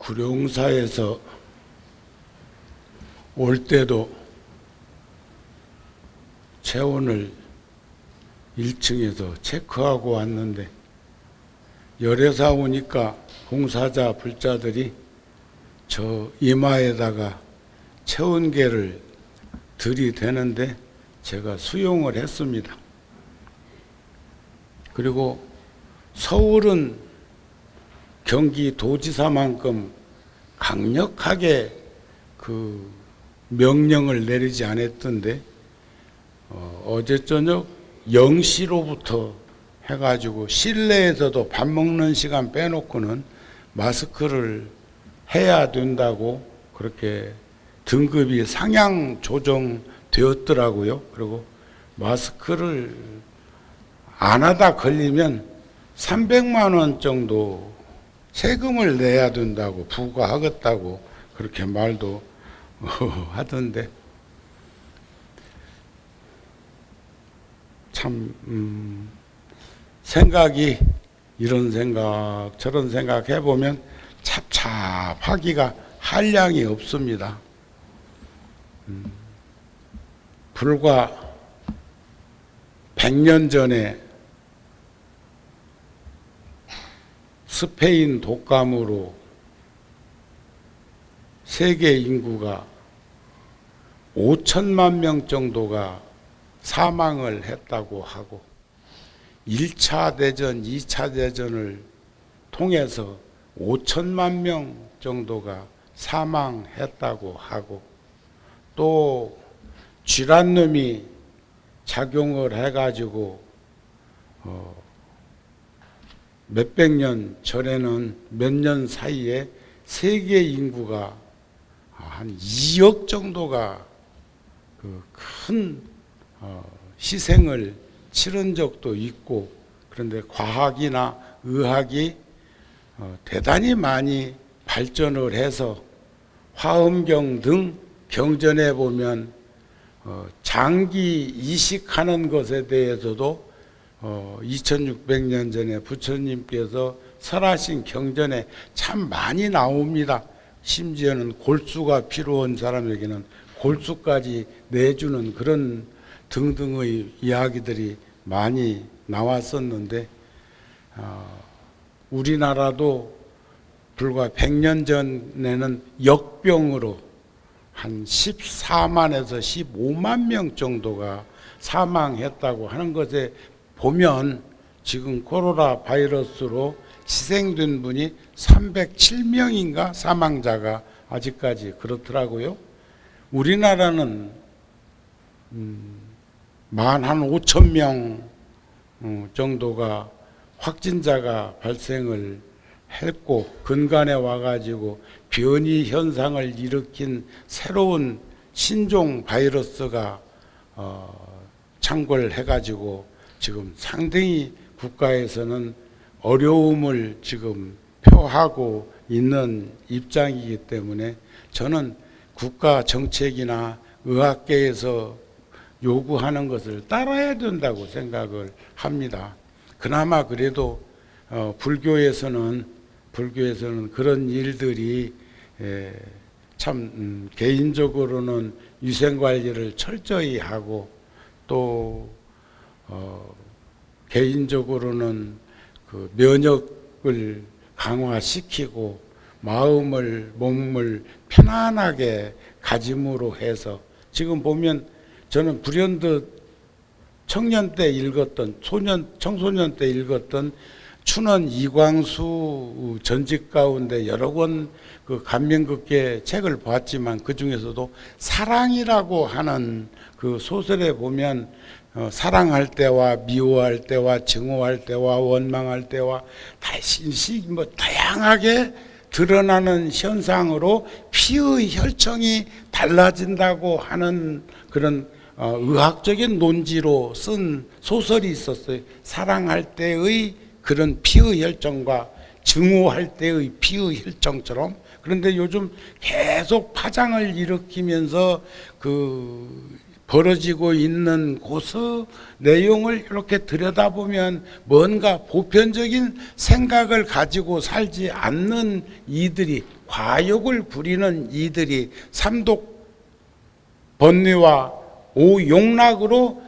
구룡사에서 올 때도 체온을 1층에서 체크하고 왔는데 열애사 오니까 봉사자 불자들이 저 이마에다가 체온계를 들이대는데 제가 수용을 했습니다. 그리고 서울은 경기도지사만큼 강력하게 그 명령을 내리지 않았던데 어제 저녁 0시로부터 해가지고 실내에서도 밥 먹는 시간 빼놓고는 마스크를 해야 된다고 그렇게 등급이 상향 조정되었더라고요. 그리고 마스크를 안 하다 걸리면 300만 원 정도 세금을 내야 된다고 부과하겠다고 그렇게 말도 하던데 참 생각이 이런 생각 저런 생각 해보면 찹찹하기가 한량이 없습니다. 불과 100년 전에 스페인 독감으로 세계 인구가 5천만 명 정도가 사망을 했다고 하고 1차 대전, 2차 대전을 통해서 5천만 명 정도가 사망했다고 하고 또 쥐란놈이 작용을 해가지고 몇백 년 전에는 몇 년 사이에 세계 인구가 한 2억 정도가 그 큰 희생을 치른 적도 있고 그런데 과학이나 의학이 대단히 많이 발전을 해서 화엄경 등 경전에 보면 장기 이식하는 것에 대해서도 2600년 전에 부처님께서 설하신 경전에 참 많이 나옵니다. 심지어는 골수가 필요한 사람에게는 골수까지 내주는 그런 등등의 이야기들이 많이 나왔었는데 우리나라도 불과 100년 전에는 역병으로 한 14만에서 15만 명 정도가 사망했다고 하는 것에 보면 지금 코로나 바이러스로 희생된 분이 307명인가 사망자가 아직까지 그렇더라고요. 우리나라는 만 한 5천 명 정도가 확진자가 발생을 했고 근간에 와가지고 변이 현상을 일으킨 새로운 신종 바이러스가 창궐해가지고 지금 상당히 국가에서는 어려움을 지금 표하고 있는 입장이기 때문에 저는 국가 정책이나 의학계에서 요구하는 것을 따라야 된다고 생각을 합니다. 그나마 그래도 불교에서는 그런 일들이 참 개인적으로는 위생관리를 철저히 하고 또 개인적으로는 그 면역을 강화시키고 몸을 편안하게 가짐으로 해서 지금 보면 저는 불현듯 청소년 때 읽었던 춘원 이광수 전집 가운데 여러 권 그 감명 깊게 책을 봤지만 그 중에서도 사랑이라고 하는 그 소설에 보면 사랑할 때와 미워할 때와 증오할 때와 원망할 때와 다양하게 드러나는 현상으로 피의 혈청이 달라진다고 하는 그런 의학적인 논지로 쓴 소설이 있었어요. 사랑할 때의 그런 피의 혈청과 증오할 때의 피의 혈청처럼. 그런데 요즘 계속 파장을 일으키면서 벌어지고 있는 고서 내용을 이렇게 들여다보면 뭔가 보편적인 생각을 가지고 살지 않는 이들이 과욕을 부리는 이들이 삼독 번뇌와 오욕락으로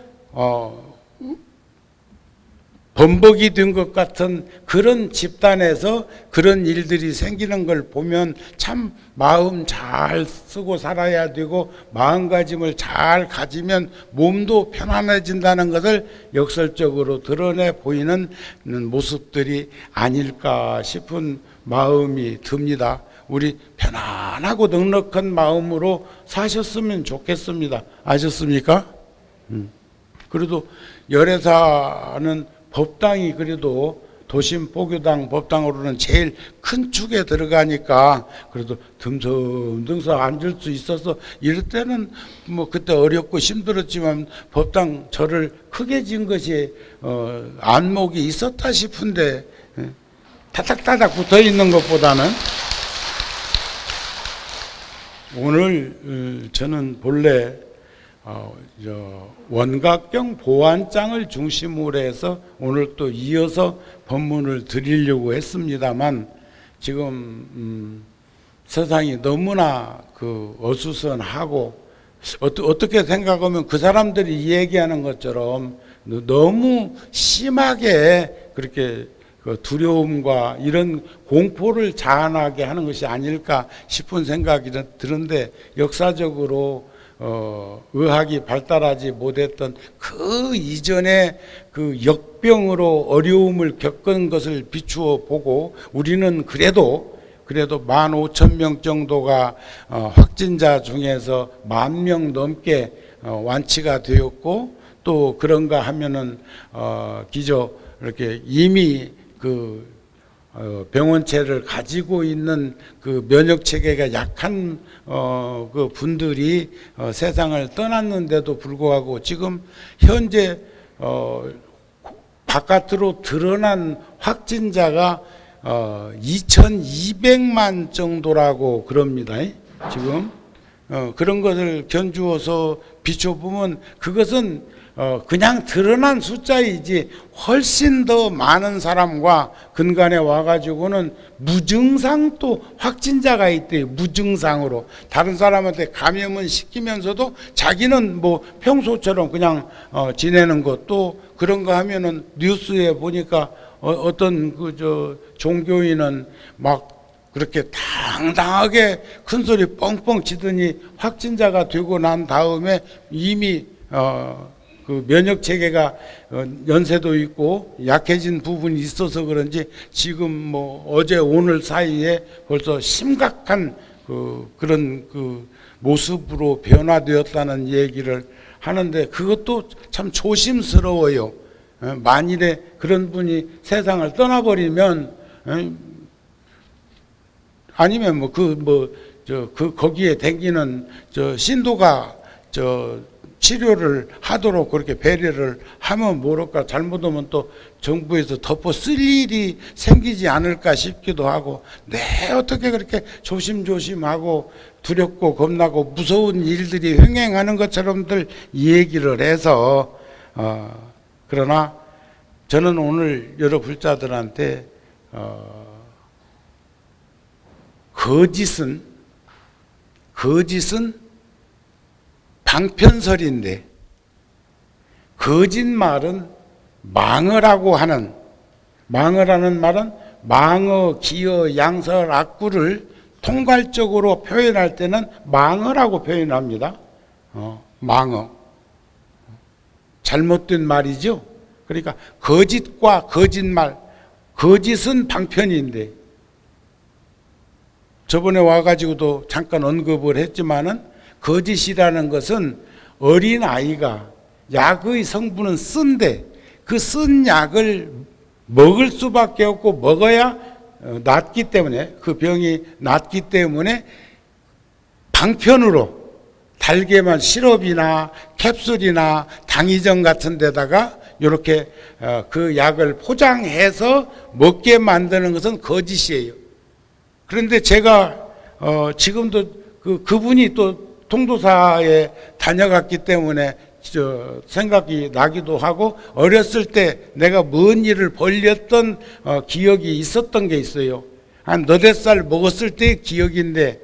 범벅이 된 것 같은 그런 집단에서 그런 일들이 생기는 걸 보면 참 마음 잘 쓰고 살아야 되고 마음가짐을 잘 가지면 몸도 편안해진다는 것을 역설적으로 드러내 보이는 모습들이 아닐까 싶은 마음이 듭니다. 우리 편안하고 넉넉한 마음으로 사셨으면 좋겠습니다. 아셨습니까? 그래도 열애사는 법당이 그래도 도심 포교당 법당으로는 제일 큰 축에 들어가니까 그래도 듬성듬성 앉을 수 있어서 이럴 때는 뭐 그때 어렵고 힘들었지만 법당 절을 크게 진 것이 안목이 있었다 싶은데 타닥타닥 붙어 있는 것보다는 오늘 저는 본래 원각경 보안장을 중심으로 해서 오늘 또 이어서 법문을 드리려고 했습니다만 지금 세상이 너무나 어수선하고 어떻게 생각하면 그 사람들이 얘기하는 것처럼 너무 심하게 그렇게 두려움과 이런 공포를 자아나게 하는 것이 아닐까 싶은 생각이 드는데 역사적으로 의학이 발달하지 못했던 그 이전에 그 역병으로 어려움을 겪은 것을 비추어 보고 우리는 그래도 15,000명 정도가 확진자 중에서 10,000명 넘게 완치가 되었고 또 그런가 하면은 기저 이렇게 이미 병원체를 가지고 있는 그 면역 체계가 약한 그 분들이 세상을 떠났는데도 불구하고 지금 현재 바깥으로 드러난 확진자가 2,200만 정도라고 그럽니다. 지금 그런 것을 견주어서 비춰보면 그것은 그냥 드러난 숫자이지 훨씬 더 많은 사람과 근간에 와가지고는 무증상 또 확진자가 있대요. 무증상으로 다른 사람한테 감염은 시키면서도 자기는 뭐 평소처럼 그냥 지내는 것도 그런 거 하면은 뉴스에 보니까 어떤 종교인은 막 그렇게 당당하게 큰 소리 뻥뻥 치더니 확진자가 되고 난 다음에 이미 그 면역 체계가 연세도 있고 약해진 부분이 있어서 그런지 지금 뭐 어제 오늘 사이에 벌써 심각한 그런 모습으로 변화되었다는 얘기를 하는데 그것도 참 조심스러워요. 만일에 그런 분이 세상을 떠나버리면 아니면 거기에 댕기는 신도가 치료를 하도록 그렇게 배려를 하면 모를까, 잘못하면 또 정부에서 덮어 쓸 일이 생기지 않을까 싶기도 하고, 어떻게 그렇게 조심조심하고 두렵고 겁나고 무서운 일들이 횡행하는 것처럼들 얘기를 해서 그러나 저는 오늘 여러 불자들한테 거짓은 방편설인데 거짓말은 망어라고 하는, 망어라는 말은 망어, 기어, 양설, 악구를 통괄적으로 표현할 때는 망어라고 표현합니다. 망어. 잘못된 말이죠. 그러니까 거짓과 거짓말, 거짓은 방편인데 저번에 와가지고도 잠깐 언급을 했지만은 거짓이라는 것은 어린 아이가 약의 성분은 쓴데 그 쓴 약을 먹을 수밖에 없고 먹어야 낫기 때문에, 그 병이 낫기 때문에 방편으로 달게만 시럽이나 캡슐이나 당이정 같은 데다가 이렇게 그 약을 포장해서 먹게 만드는 것은 거짓이에요. 그런데 제가 지금도 그분이 또 통도사에 다녀갔기 때문에 생각이 나기도 하고, 어렸을 때 내가 뭔 일을 벌였던 기억이 있었던 게 있어요. 한 너댓 살 먹었을 때의 기억인데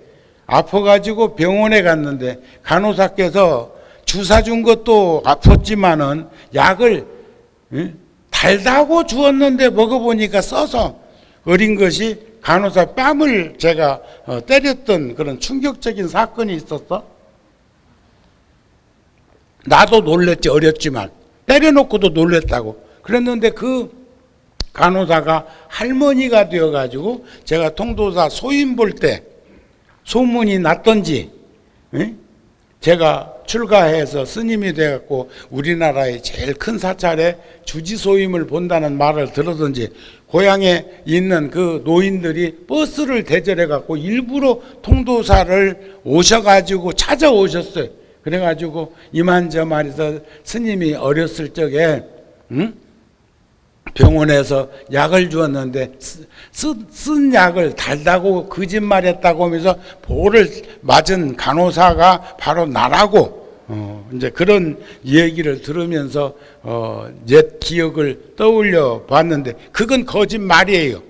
아파가지고 병원에 갔는데 간호사께서 주사 준 것도 아팠지만은 약을 달다고 주었는데 먹어보니까 써서 어린 것이 간호사 뺨을 제가 때렸던 그런 충격적인 사건이 있었어. 나도 놀랬지, 어렸지만. 때려놓고도 놀랬다고. 그랬는데 그 간호사가 할머니가 되어가지고 제가 통도사 소임 볼 때 소문이 났던지 제가 출가해서 스님이 돼갖고 우리나라의 제일 큰 사찰에 주지소임을 본다는 말을 들었던지 고향에 있는 그 노인들이 버스를 대절해갖고 일부러 통도사를 오셔가지고 찾아오셨어요. 그래가지고 이만저만해서 스님이 어렸을 적에 병원에서 약을 주었는데 쓴 약을 달다고 거짓말했다고 하면서 보를 맞은 간호사가 바로 나라고 이제 그런 얘기를 들으면서 옛 기억을 떠올려 봤는데 그건 거짓말이에요.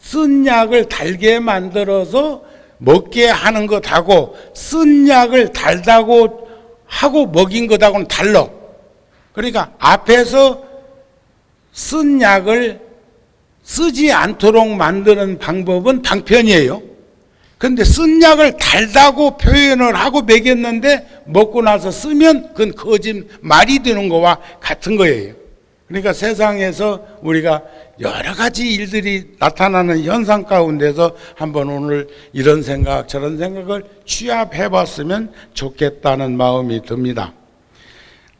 쓴 약을 달게 만들어서 먹게 하는 것하고 쓴 약을 달다고 하고 먹인 것하고는 달라. 그러니까 앞에서 쓴 약을 쓰지 않도록 만드는 방법은 방편이에요. 그런데 쓴 약을 달다고 표현을 하고 먹였는데 먹고 나서 쓰면 그건 거짓말이 되는 거와 같은 거예요. 그러니까 세상에서 우리가 여러 가지 일들이 나타나는 현상 가운데서 한번 오늘 이런 생각 저런 생각을 취합해 봤으면 좋겠다는 마음이 듭니다.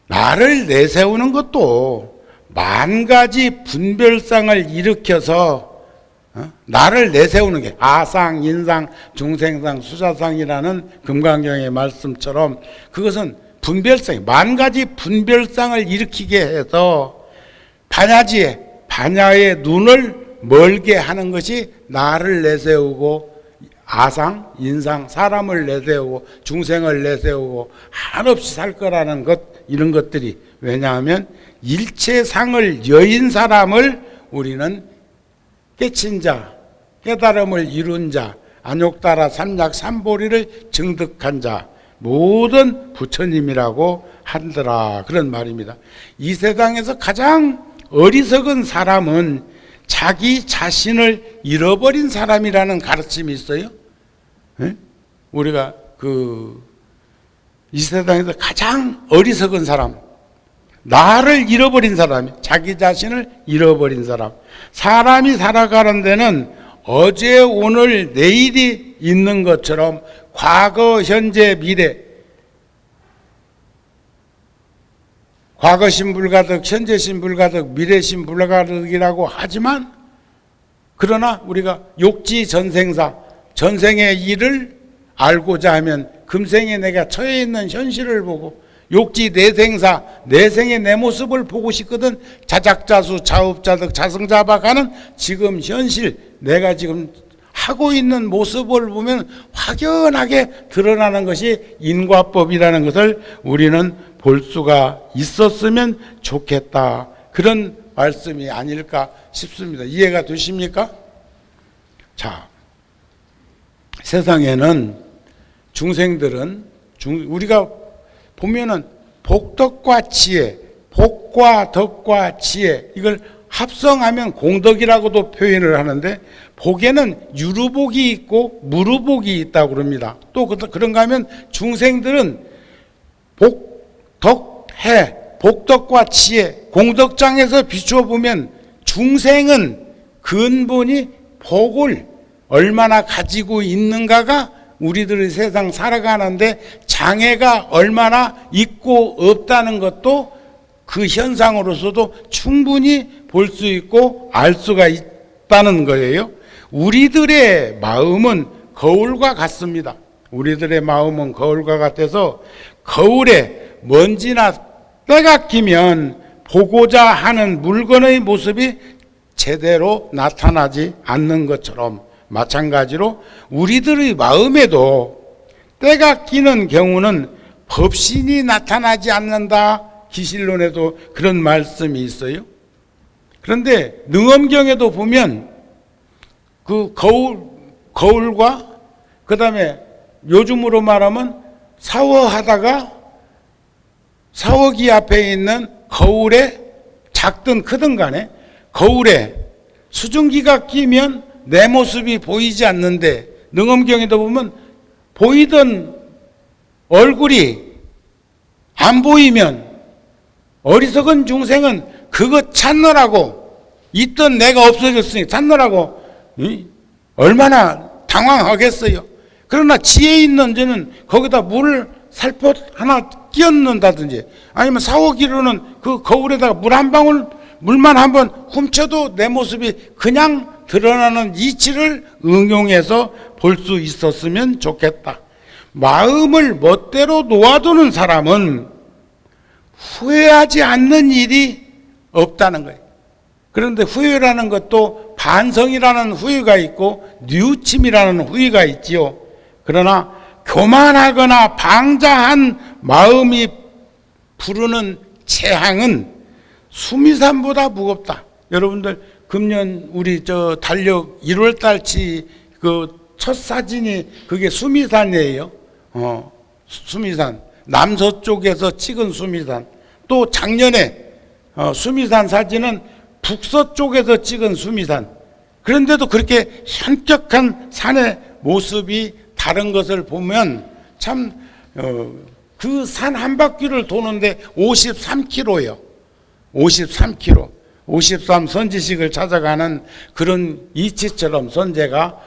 나를 내세우는 것도 만 가지 분별상을 일으켜서 나를 내세우는 게 아상, 인상, 중생상, 수자상이라는 금강경의 말씀처럼 그것은 분별상, 만 가지 분별상을 일으키게 해서 반야의 눈을 멀게 하는 것이 나를 내세우고 아상, 인상, 사람을 내세우고 중생을 내세우고 한없이 살 거라는 것 이런 것들이 왜냐하면 일체상을 여인 사람을 우리는 깨친 자, 깨달음을 이룬 자, 안욕따라 삼약 삼보리를 증득한 자 모든 부처님이라고 한더라 그런 말입니다. 이 세상에서 가장 어리석은 사람은 자기 자신을 잃어버린 사람이라는 가르침이 있어요. 우리가 이 세상에서 가장 어리석은 사람, 나를 잃어버린 사람이 자기 자신을 잃어버린 사람. 사람이 살아가는 데는 어제 오늘 내일이 있는 것처럼 과거 현재 미래 과거신 불가득 현재신 불가득 미래신 불가득이라고 하지만 그러나 우리가 욕지 전생사 전생의 일을 알고자 하면 금생에 내가 처해 있는 현실을 보고 욕지 내생사 내생의 내 모습을 보고 싶거든. 자작자수 자업자득 자성자박하는 지금 현실 내가 지금 하고 있는 모습을 보면 확연하게 드러나는 것이 인과법이라는 것을 우리는 볼 수가 있었으면 좋겠다. 그런 말씀이 아닐까 싶습니다. 이해가 되십니까? 자, 세상에는 중생들은 우리가 보면은 복덕과 지혜, 복과 덕과 지혜 이걸 합성하면 공덕이라고도 표현을 하는데 복에는 유루복이 있고 무루복이 있다고 그럽니다. 또 그런가 하면 중생들은 복, 덕, 해, 복덕과 지혜, 공덕장에서 비추어 보면 중생은 근본이 복을 얼마나 가지고 있는가가 우리들의 세상 살아가는데 장애가 얼마나 있고 없다는 것도 그 현상으로서도 충분히 볼 수 있고 알 수가 있다는 거예요. 우리들의 마음은 거울과 같습니다. 우리들의 마음은 거울과 같아서 거울에 먼지나 때가 끼면 보고자 하는 물건의 모습이 제대로 나타나지 않는 것처럼 마찬가지로 우리들의 마음에도 때가 끼는 경우는 법신이 나타나지 않는다. 기실론에도 그런 말씀이 있어요. 그런데 능엄경에도 보면 그 거울과 그 다음에 요즘으로 말하면 샤워하다가 샤워기 앞에 있는 거울에 작든 크든 간에 거울에 수증기가 끼면 내 모습이 보이지 않는데 능엄경에도 보면 보이던 얼굴이 안 보이면 어리석은 중생은 그거 찾느라고 있던 내가 없어졌으니 찾느라고 얼마나 당황하겠어요. 그러나 지혜 있는 자는 거기다 물을 살포 하나 끼얹는다든지 아니면 샤워기로는 그 거울에다가 물 한 방울 물만 한번 훔쳐도 내 모습이 그냥 드러나는 이치를 응용해서 볼 수 있었으면 좋겠다. 마음을 멋대로 놓아두는 사람은 후회하지 않는 일이 없다는 거예요. 그런데 후회라는 것도 반성이라는 후회가 있고 뉘우침이라는 후회가 있지요. 그러나 교만하거나 방자한 마음이 부르는 재앙은 수미산보다 무겁다. 여러분들 금년 우리 저 달력 1월 달치 그 첫 사진이 그게 수미산이에요. 수미산 남서쪽에서 찍은 수미산. 또 작년에 수미산 사진은 북서쪽에서 찍은 수미산. 그런데도 그렇게 현격한 산의 모습이 다른 것을 보면 참 그 산 한 바퀴를 도는데 53km예요. 53km. 53 선지식을 찾아가는 그런 이치처럼 선제가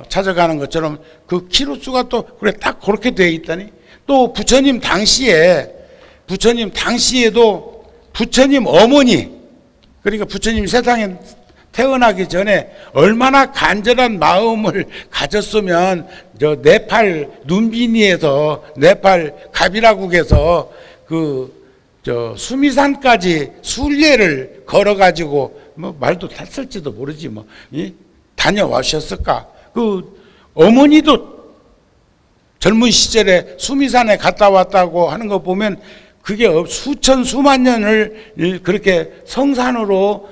찾아가는 것처럼 그 키로수가 또 그래 딱 그렇게 돼 있다니. 또 부처님 당시에도 부처님 어머니, 그러니까 부처님 세상에 태어나기 전에 얼마나 간절한 마음을 가졌으면 저 네팔 눈비니에서 네팔 가비라국에서 저 수미산까지 순례를 걸어가지고 뭐 말도 탔을지도 모르지 뭐 다녀와셨을까. 그 어머니도 젊은 시절에 수미산에 갔다 왔다고 하는 거 보면 그게 수천 수만 년을 그렇게 성산으로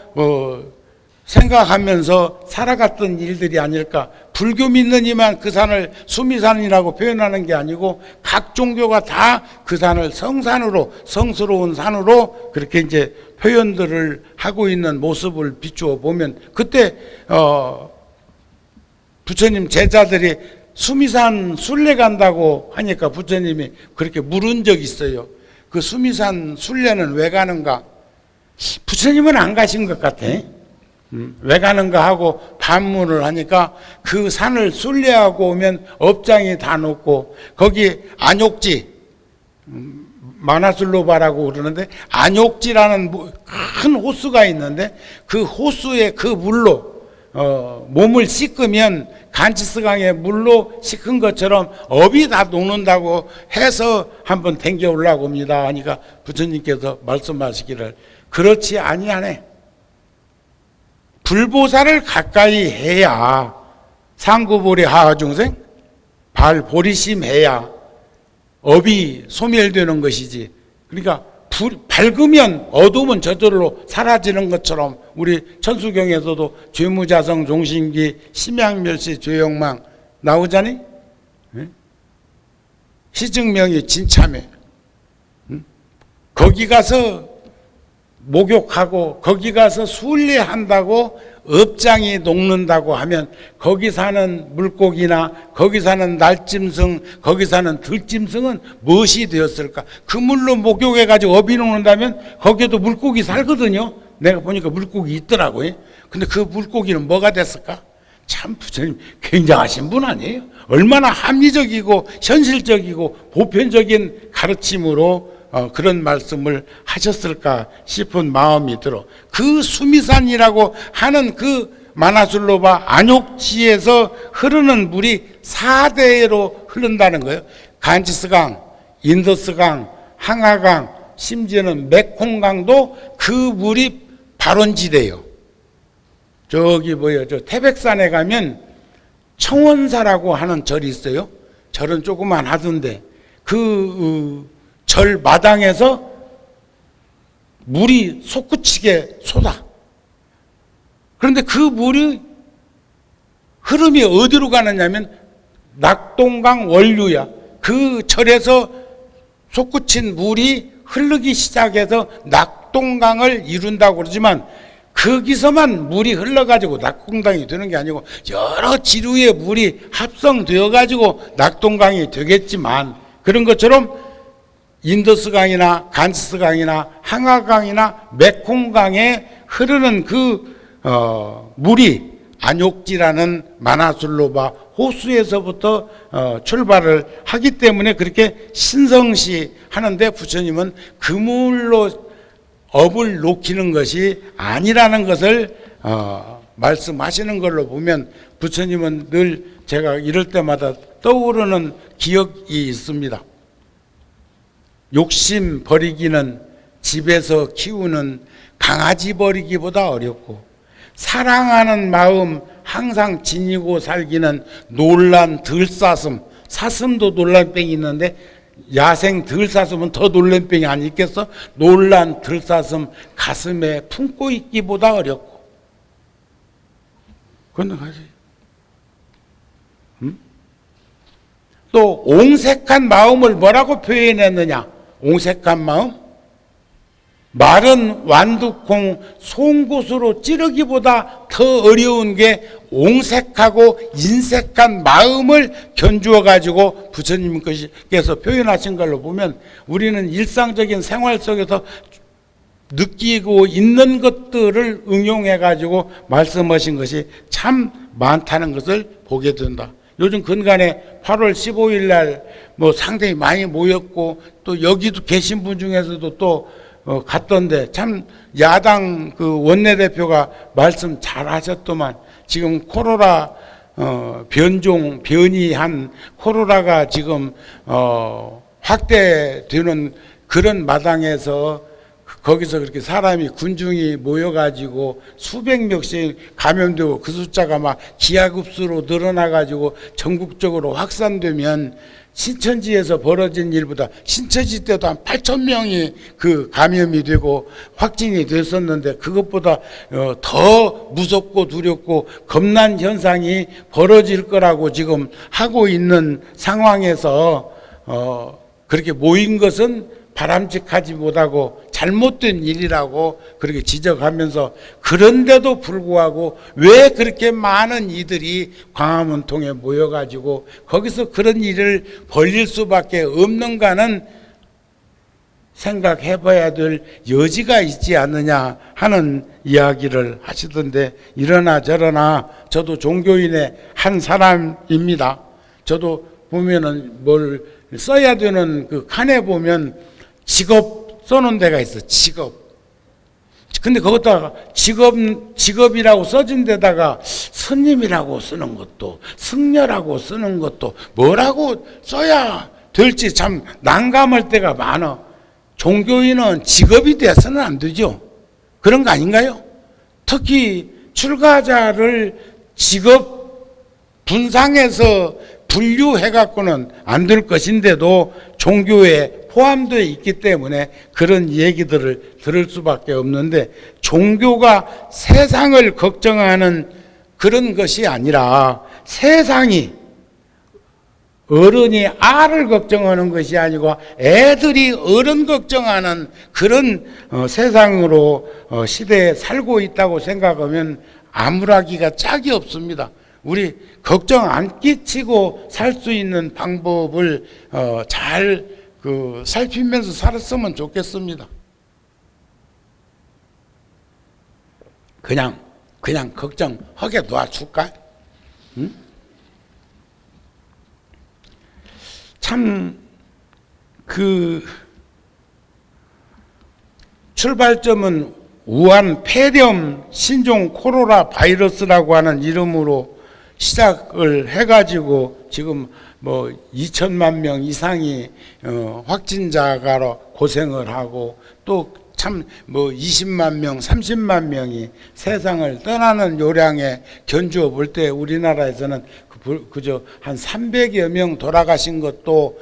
생각하면서 살아갔던 일들이 아닐까. 불교 믿는 이만 그 산을 수미산이라고 표현하는 게 아니고 각 종교가 다 그 산을 성산으로, 성스러운 산으로 그렇게 이제 표현들을 하고 있는 모습을 비추어 보면 그때 부처님 제자들이 수미산 순례 간다고 하니까 부처님이 그렇게 물은 적이 있어요. 그 수미산 순례는 왜 가는가? 부처님은 안 가신 것 같아. 왜 가는가 하고 반문을 하니까 그 산을 순례하고 오면 업장이 다 높고 거기 안욕지, 마나슬로바라고 그러는데 안욕지라는 큰 호수가 있는데 그 호수의 그 물로 몸을 씻으면 간치스강의 물로 씻은 것처럼 업이 다 녹는다고 해서 한번 댕겨 올라옵니다 하니까 부처님께서 말씀하시기를 그렇지 아니하네. 불보살을 가까이 해야 상구보리 하하중생 발보리심해야 업이 소멸되는 것이지. 그러니까 밝으면 어두움은 저절로 사라지는 것처럼 우리 천수경에서도 죄무자성 종신기 심양멸시 죄욕망 나오자니 희증명이 진참해. 거기 가서 목욕하고 거기 가서 순례한다고 업장이 녹는다고 하면 거기 사는 물고기나 거기 사는 날짐승 거기 사는 들짐승은 무엇이 되었을까? 그 물로 목욕해가지고 업이 녹는다면 거기에도 물고기 살거든요. 내가 보니까 물고기 있더라고요. 근데 그 물고기는 뭐가 됐을까? 참 부처님 굉장하신 분 아니에요? 얼마나 합리적이고 현실적이고 보편적인 가르침으로 그런 말씀을 하셨을까 싶은 마음이 들어. 그 수미산이라고 하는 그 마나슬로바 안욕지에서 흐르는 물이 4대로 흐른다는 거예요. 간치스강, 인더스강, 항하강, 심지어는 메콩강도 그 물이 발원지대요. 저기 저 태백산에 가면 청원사라고 하는 절이 있어요. 절은 조그만 하던데 절 마당에서 물이 솟구치게 쏟아. 그런데 그 물이 흐름이 어디로 가느냐면 낙동강 원류야. 그 절에서 솟구친 물이 흐르기 시작해서 낙동강을 이룬다고 그러지만 거기서만 물이 흘러가지고 낙동강이 되는 게 아니고 여러 지류의 물이 합성되어 가지고 낙동강이 되겠지만, 그런 것처럼 인더스강이나 간스강이나 항하강이나 메콩강에 흐르는 그 물이 안욕지라는 마나슬로바 호수에서부터 출발을 하기 때문에 그렇게 신성시 하는데, 부처님은 그 물로 업을 놓기는 것이 아니라는 것을 말씀하시는 걸로 보면, 부처님은 늘 제가 이럴 때마다 떠오르는 기억이 있습니다. 욕심 버리기는 집에서 키우는 강아지 버리기보다 어렵고, 사랑하는 마음 항상 지니고 살기는 놀란 들사슴, 사슴도 놀란병이 있는데 야생 들사슴은 더 놀란병이 아니겠어? 놀란 들사슴 가슴에 품고 있기보다 어렵고. 건너가지. 또 옹색한 마음을 뭐라고 표현했느냐? 옹색한 마음? 마른 완두콩 송곳으로 찌르기보다 더 어려운 게 옹색하고 인색한 마음을 견주어 가지고 부처님께서 표현하신 걸로 보면, 우리는 일상적인 생활 속에서 느끼고 있는 것들을 응용해 가지고 말씀하신 것이 참 많다는 것을 보게 된다. 요즘 근간에 8월 15일 날 뭐 상당히 많이 모였고, 또 여기도 계신 분 중에서도 또 갔던데, 참 야당 그 원내대표가 말씀 잘 하셨더만, 지금 코로나 변이한 코로나가 지금 확대되는 그런 마당에서 거기서 그렇게 사람이 군중이 모여가지고 수백 명씩 감염되고 그 숫자가 막 기하급수로 늘어나가지고 전국적으로 확산되면, 신천지에서 벌어진 일보다, 신천지 때도 한 8천 명이 그 감염이 되고 확진이 됐었는데, 그것보다 더 무섭고 두렵고 겁난 현상이 벌어질 거라고 지금 하고 있는 상황에서 그렇게 모인 것은 바람직하지 못하고 잘못된 일이라고 그렇게 지적하면서, 그런데도 불구하고 왜 그렇게 많은 이들이 광화문통에 모여가지고 거기서 그런 일을 벌일 수밖에 없는가는 생각해 봐야 될 여지가 있지 않느냐 하는 이야기를 하시던데, 이러나 저러나 저도 종교인의 한 사람입니다. 저도 보면은 뭘 써야 되는 그 칸에 보면 직업 써놓은 데가 있어. 직업. 근데 거기다가 직업이라고 써진 데다가 스님이라고 쓰는 것도, 승려라고 쓰는 것도, 뭐라고 써야 될지 참 난감할 때가 많아. 종교인은 직업이 돼서는 안 되죠. 그런 거 아닌가요? 특히 출가자를 직업 분상에서 분류해갖고는 안 될 것인데도 종교에 포함되어 있기 때문에 그런 얘기들을 들을 수밖에 없는데, 종교가 세상을 걱정하는 그런 것이 아니라, 세상이 어른이 아를 걱정하는 것이 아니고 애들이 어른 걱정하는 그런 세상으로 시대에 살고 있다고 생각하면 암울하기가 짝이 없습니다. 우리 걱정 안 끼치고 살 수 있는 방법을 잘 살피면서 살았으면 좋겠습니다. 그냥 걱정하게 놔줄까? 응? 참 출발점은 우한 폐렴 신종 코로나 바이러스라고 하는 이름으로 시작을 해가지고 지금 뭐 2천만 명 이상이 확진자가 고생을 하고, 또 참 뭐 20만 명, 30만 명이 세상을 떠나는 요량에 견주어 볼 때, 우리나라에서는 그저 한 300여 명 돌아가신 것도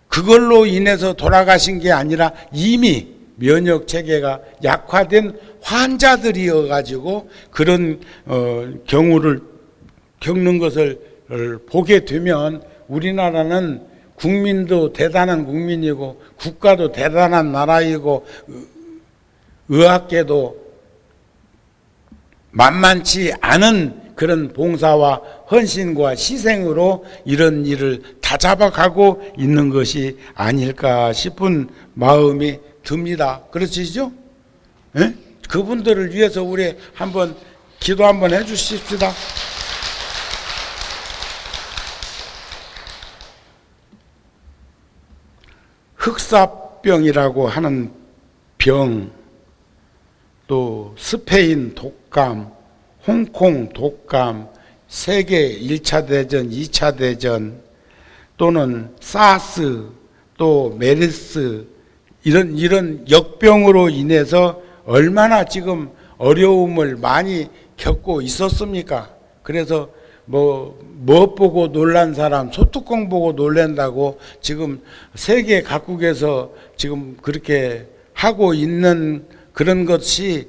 그걸로 인해서 돌아가신 게 아니라 이미 면역 체계가 약화된 환자들이어 가지고 그런 경우를 겪는 것을 보게 되면 우리나라는 국민도 대단한 국민이고 국가도 대단한 나라이고 의학계도 만만치 않은 그런 봉사와 헌신과 희생으로 이런 일을 다 잡아가고 있는 것이 아닐까 싶은 마음이 듭니다. 그렇시죠? 예? 그분들을 위해서 우리 한번 기도 한번 해 주십시다. 흑사병이라고 하는 병, 또 스페인 독감, 홍콩 독감, 세계 1차 대전, 2차 대전, 또는 사스, 또 메르스, 이런 역병으로 인해서 얼마나 지금 어려움을 많이 겪고 있었습니까? 그래서 무엇 보고 놀란 사람, 소뚜껑 보고 놀란다고 지금 세계 각국에서 지금 그렇게 하고 있는 그런 것이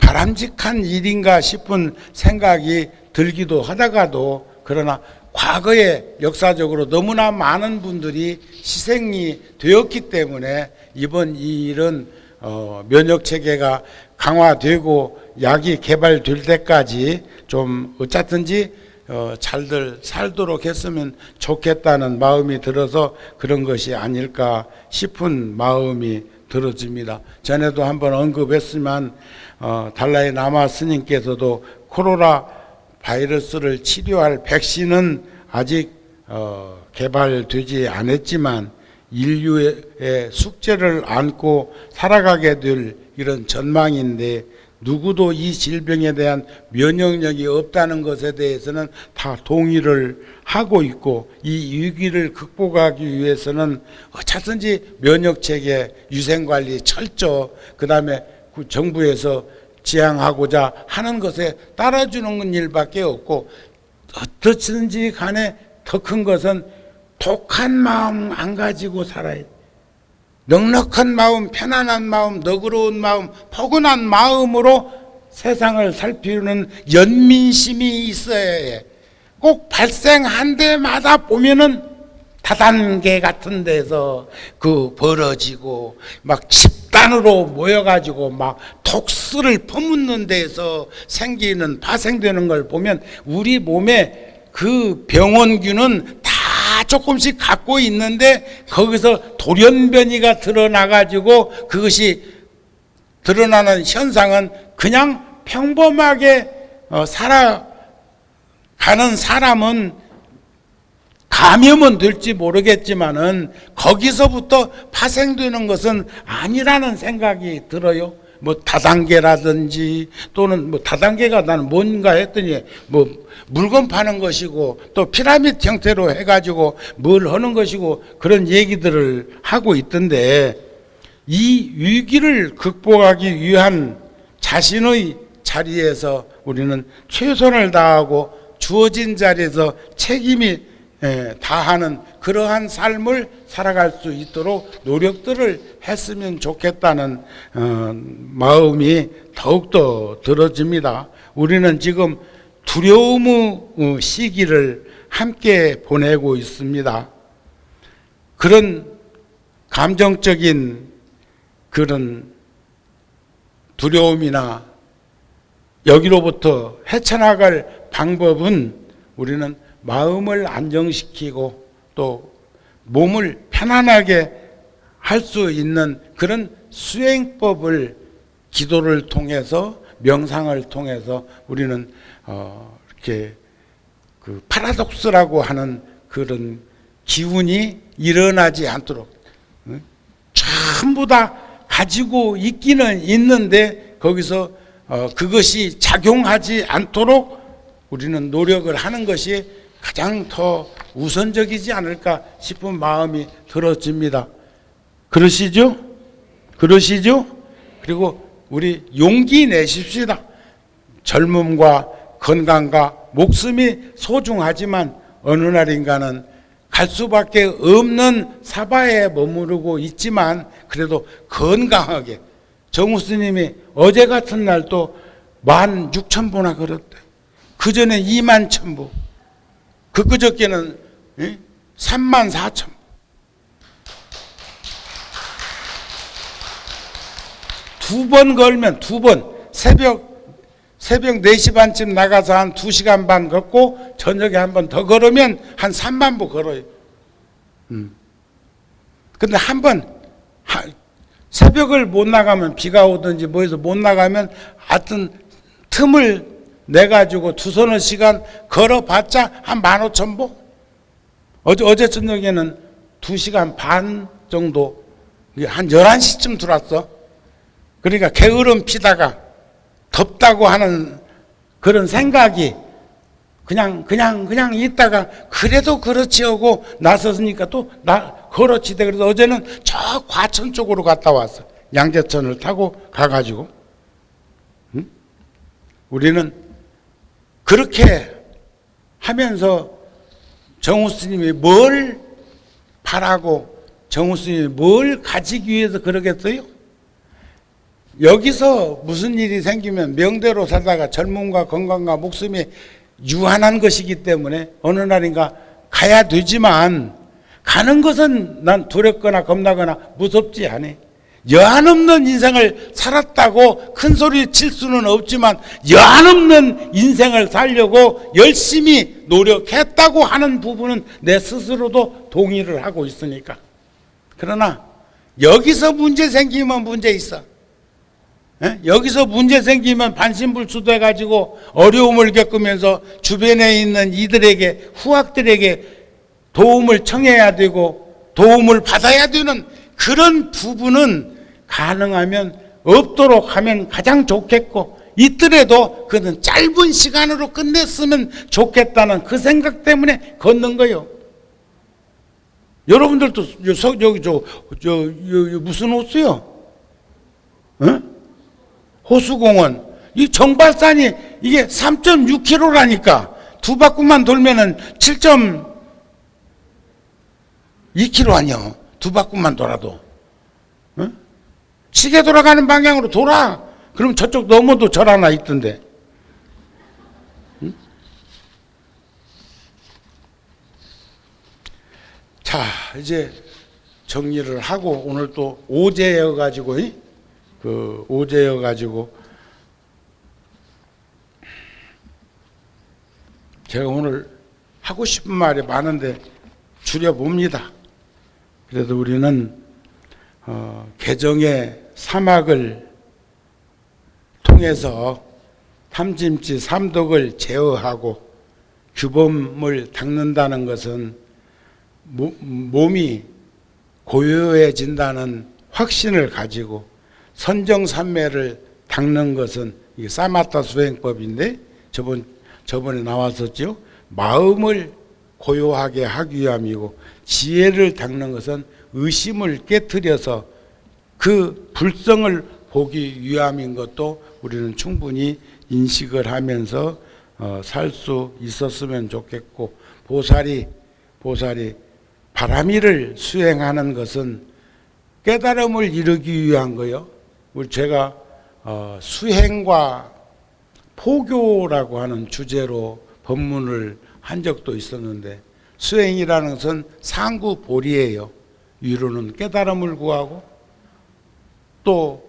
바람직한 일인가 싶은 생각이 들기도 하다가도, 그러나 과거에 역사적으로 너무나 많은 분들이 희생이 되었기 때문에 이번 이 일은 면역 체계가 강화되고 약이 개발될 때까지 좀 어쨌든지 잘들 살도록 했으면 좋겠다는 마음이 들어서 그런 것이 아닐까 싶은 마음이 들어집니다. 전에도 한번 언급했지만 달라이 라마 스님께서도 코로나 바이러스를 치료할 백신은 아직 개발되지 않았지만 인류의 숙제를 안고 살아가게 될 이런 전망인데, 누구도 이 질병에 대한 면역력이 없다는 것에 대해서는 다 동의를 하고 있고, 이 위기를 극복하기 위해서는 어쨌든지 면역체계 유생관리 철저, 그 다음에 정부에서 지향하고자 하는 것에 따라주는 일밖에 없고, 어떻든지 간에 더 큰 것은 독한 마음 안 가지고 살아야 돼. 넉넉한 마음, 편안한 마음, 너그러운 마음, 포근한 마음으로 세상을 살피는 연민심이 있어야 해. 꼭 발생한 데마다 보면은 다단계 같은 데서 벌어지고 막 집단으로 모여가지고 막 독수를 퍼묻는 데서 생기는 파생되는 걸 보면 우리 몸에 그 병원균은 다 조금씩 갖고 있는데, 거기서 돌연변이가 드러나가지고 그것이 드러나는 현상은 그냥 평범하게 살아가는 사람은 감염은 될지 모르겠지만은 거기서부터 파생되는 것은 아니라는 생각이 들어요. 다단계라든지, 또는 다단계가 나는 뭔가 했더니 물건 파는 것이고, 또 피라미드 형태로 해가지고 뭘 하는 것이고, 그런 얘기들을 하고 있던데, 이 위기를 극복하기 위한 자신의 자리에서 우리는 최선을 다하고 주어진 자리에서 책임이 다하는 그러한 삶을 살아갈 수 있도록 노력들을 했으면 좋겠다는 마음이 더욱더 들어집니다. 우리는 지금 두려움의 시기를 함께 보내고 있습니다. 그런 감정적인 그런 두려움이나 여기로부터 헤쳐나갈 방법은 우리는 마음을 안정시키고 또 몸을 편안하게 할 수 있는 그런 수행법을 기도를 통해서, 명상을 통해서 우리는 이렇게 파라독스라고 하는 그런 기운이 일어나지 않도록, 전부 다 가지고 있기는 있는데 거기서 그것이 작용하지 않도록 우리는 노력을 하는 것이 가장 더 우선적이지 않을까 싶은 마음이 들어집니다. 그러시죠? 그러시죠? 그리고 우리 용기 내십시다. 젊음과 건강과 목숨이 소중하지만 어느 날인가는 갈 수밖에 없는 사바에 머무르고 있지만, 그래도 건강하게 정우 스님이 어제 같은 날 또 16,000부나 걸었대. 그 전에 21,000부. 그저께는 34,000부. 두 번 걸면 두 번 새벽 4시 반쯤 나가서 한 2시간 반 걷고 저녁에 한 번 더 걸으면 한 30,000부 걸어요. 근데 한 번 새벽을 못 나가면 비가 오든지 뭐해서 못 나가면 하여튼 틈을 내가지고 2-3 시간 걸어봤자 한 15,000보. 어제 저녁에는 2시간 반 정도 한 11시쯤 들어왔어. 그러니까 게으름 피다가 덥다고 하는 그런 생각이 그냥 있다가 그래도 그렇지 하고 나섰으니까 또 그렇지 돼. 그래서 어제는 저 과천 쪽으로 갔다 왔어. 양재천을 타고 가가지고. 응? 우리는 그렇게 하면서 정우 스님이 뭘 바라고 정우 스님이 뭘 가지기 위해서 그러겠어요? 여기서 무슨 일이 생기면 명대로 살다가 젊음과 건강과 목숨이 유한한 것이기 때문에 어느 날인가 가야 되지만 가는 것은 난 두렵거나 겁나거나 무섭지 않아. 여한 없는 인생을 살았다고 큰 소리 칠 수는 없지만 여한 없는 인생을 살려고 열심히 노력했다고 하는 부분은 내 스스로도 동의를 하고 있으니까. 그러나 여기서 문제 생기면 문제 있어. 여기서 문제 생기면 반신불수돼 가지고 어려움을 겪으면서 주변에 있는 이들에게 후학들에게 도움을 청해야 되고 도움을 받아야 되는 그런 부분은 가능하면 없도록 하면 가장 좋겠고 있더라도 그는 짧은 시간으로 끝냈으면 좋겠다는 그 생각 때문에 걷는 거예요. 여러분들도 여기 무슨 호수요? 어? 호수공원. 이 정발산이 이게 3.6km라니까 두 바퀴만 돌면은 7.2km 아니요. 두 바퀴만 돌아도. 어? 시계 돌아가는 방향으로 돌아. 그럼 저쪽 넘어도 절 하나 있던데. 응? 자, 이제 정리를 하고 오늘 또 오제여가지고 제가 오늘 하고 싶은 말이 많은데 줄여봅니다. 그래도 우리는 개정의 사막을 통해서 탐짐치 삼독을 제어하고 규범을 닦는다는 것은 몸이 고요해진다는 확신을 가지고 선정산매를 닦는 것은 이게 사마타 수행법인데 저번에 나왔었죠. 마음을 고요하게 하기 위함이고 지혜를 닦는 것은 의심을 깨트려서 그 불성을 보기 위함인 것도 우리는 충분히 인식을 하면서 살 수 있었으면 좋겠고 보살이 바라미를 수행하는 것은 깨달음을 이루기 위한 거요. 제가 수행과 포교라고 하는 주제로 법문을 한 적도 있었는데 수행이라는 것은 상구보리예요. 위로는 깨달음을 구하고 또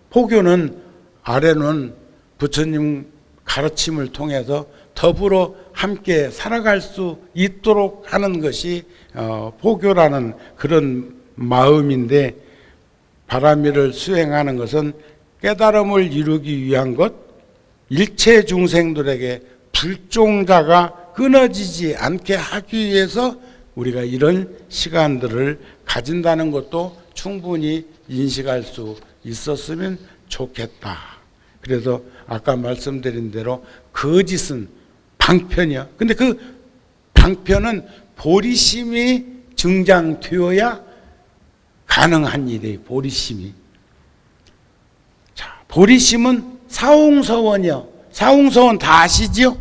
포교는 아래로는 부처님 가르침을 통해서 더불어 함께 살아갈 수 있도록 하는 것이 포교라는 그런 마음인데 바라미를 수행하는 것은 깨달음을 이루기 위한 것, 일체 중생들에게 불종자가 끊어지지 않게 하기 위해서 우리가 이런 시간들을 가진다는 것도 충분히 인식할 수 있었으면 좋겠다. 그래서 아까 말씀드린 대로 거짓은 방편이야. 근데 그 방편은 보리심이 증장되어야 가능한 일이에요. 보리심이. 자, 보리심은 사홍서원이요. 사홍서원 다 아시지요?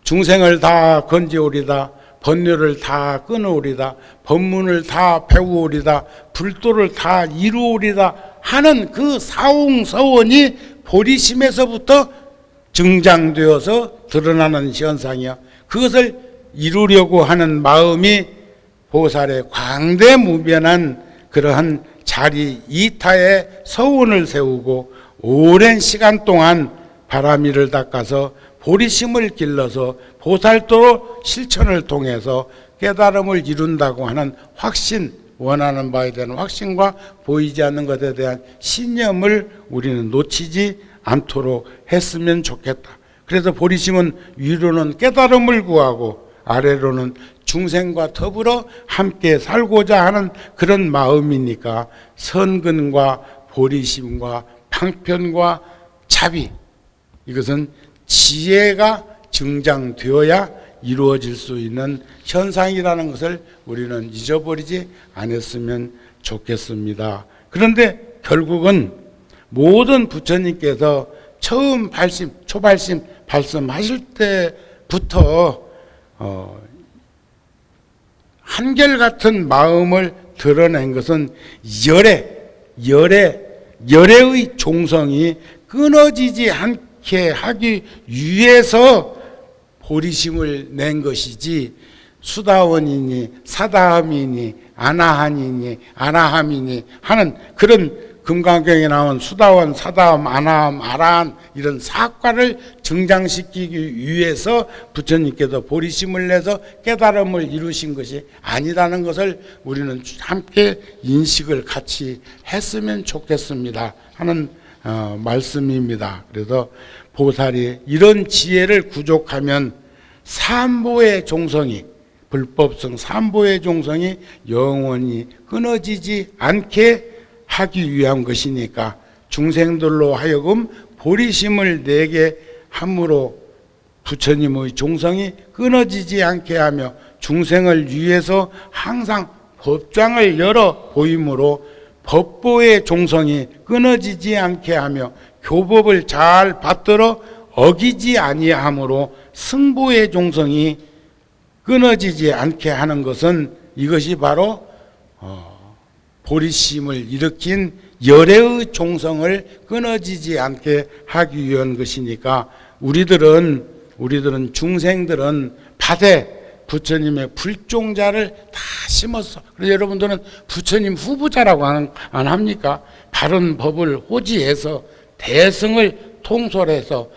중생을 다 건지오리다. 법률을 다 끊어오리다, 법문을 다 배우오리다, 불도를 다 이루오리다 하는 그 사홍서원이 보리심에서부터 증장되어서 드러나는 현상이야. 그것을 이루려고 하는 마음이 보살의 광대무변한 그러한 자리 이타에 서원을 세우고 오랜 시간 동안 바람이를 닦아서 보리심을 길러서 보살도로 실천을 통해서 깨달음을 이룬다고 하는 확신, 원하는 바에 대한 확신과 보이지 않는 것에 대한 신념을 우리는 놓치지 않도록 했으면 좋겠다. 그래서 보리심은 위로는 깨달음을 구하고 아래로는 중생과 더불어 함께 살고자 하는 그런 마음이니까 선근과 보리심과 방편과 자비, 이것은 지혜가 증장되어야 이루어질 수 있는 현상이라는 것을 우리는 잊어버리지 않았으면 좋겠습니다. 그런데 결국은 모든 부처님께서 처음 초발심 발심하실 때부터 한결같은 마음을 드러낸 것은 열애의 종성이 끊어지지 않게 하기 위해서 보리심을 낸 것이지, 수다원이니 사다함이니 아나함이니 하는 그런 금강경에 나온 수다원, 사다함, 아나함, 아라한 이런 사과를 증장시키기 위해서 부처님께서 보리심을 내서 깨달음을 이루신 것이 아니라는 것을 우리는 함께 인식을 같이 했으면 좋겠습니다 하는 말씀입니다. 그래서 보살이 이런 지혜를 구족하면 삼보의 종성이, 불법성 삼보의 종성이 영원히 끊어지지 않게 하기 위한 것이니까 중생들로 하여금 보리심을 내게 함으로 부처님의 종성이 끊어지지 않게 하며 중생을 위해서 항상 법장을 열어 보임으로 법보의 종성이 끊어지지 않게 하며 교법을 잘 받들어 어기지 아니함으로 승보의 종성이 끊어지지 않게 하는 것은 이것이 바로 보리심을 일으킨 열애의 종성을 끊어지지 않게 하기 위한 것이니까 우리들은 중생들은 밭에 부처님의 불종자를 다 심었어. 그래서 여러분들은 부처님 후보자라고 안 합니까? 바른 법을 호지해서 대승을 통솔해서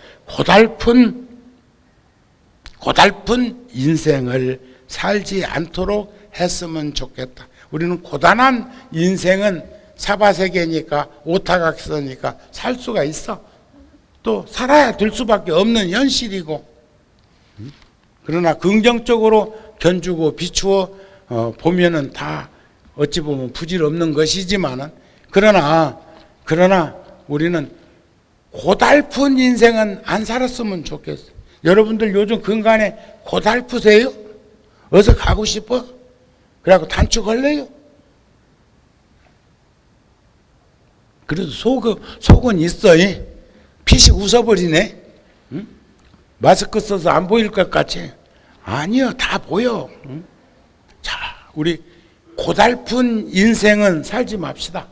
고달픈 인생을 살지 않도록 했으면 좋겠다. 우리는 고단한 인생은 사바세계니까 오타각서니까 살 수가 있어. 또 살아야 될 수밖에 없는 현실이고, 그러나 긍정적으로 견주고 비추어 보면은 다 어찌 보면 부질없는 것이지만은 그러나 우리는 고달픈 인생은 안 살았으면 좋겠어. 여러분들 요즘 근간에 고달프세요? 어서 가고 싶어? 그래갖고 단축할래요? 그래도 속은 있어. 피식 웃어버리네. 응? 마스크 써서 안 보일 것 같지? 아니요, 다 보여. 응? 자, 우리 고달픈 인생은 살지 맙시다.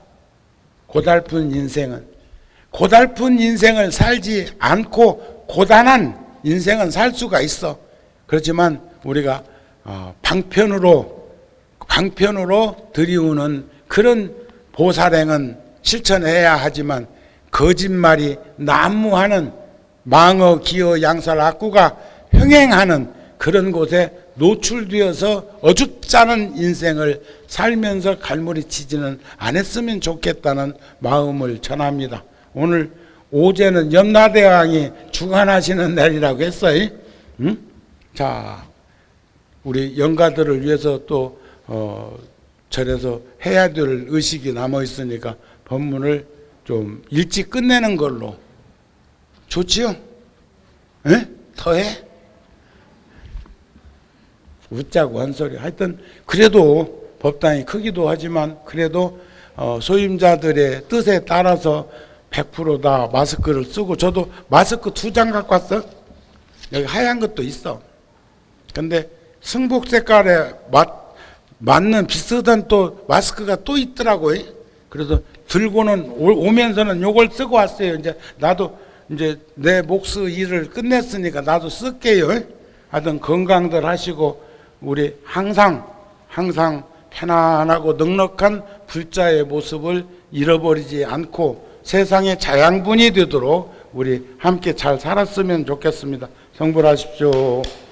고달픈 인생을 살지 않고 고단한 인생은 살 수가 있어. 그렇지만 우리가 방편으로 들이우는 그런 보살행은 실천해야 하지만 거짓말이 난무하는 망어, 기어, 양살, 악구가 흥행하는 그런 곳에 노출되어서 어줍잖은 인생을 살면서 갈무리치지는 않았으면 좋겠다는 마음을 전합니다. 오늘 오제는 염라대왕이 주관하시는 날이라고 했어요. 응? 자, 우리 영가들을 위해서 또 절에서 해야 될 의식이 남아 있으니까 법문을 좀 일찍 끝내는 걸로. 좋지요? 에? 더해? 웃자고 한 소리. 하여튼 그래도 법당이 크기도 하지만 그래도 소임자들의 뜻에 따라서 100% 다 마스크를 쓰고, 저도 마스크 2장 갖고 왔어. 여기 하얀 것도 있어. 근데 승복 색깔에 맞는 비슷한 또 마스크가 또 있더라고요. 그래서 들고는 오면서는 요걸 쓰고 왔어요. 이제 나도 이제 내 몫의 일을 끝냈으니까 나도 쓸게요. 하여튼 건강들 하시고 우리 항상 편안하고 넉넉한 불자의 모습을 잃어버리지 않고 세상의 자양분이 되도록 우리 함께 잘 살았으면 좋겠습니다. 성불하십시오.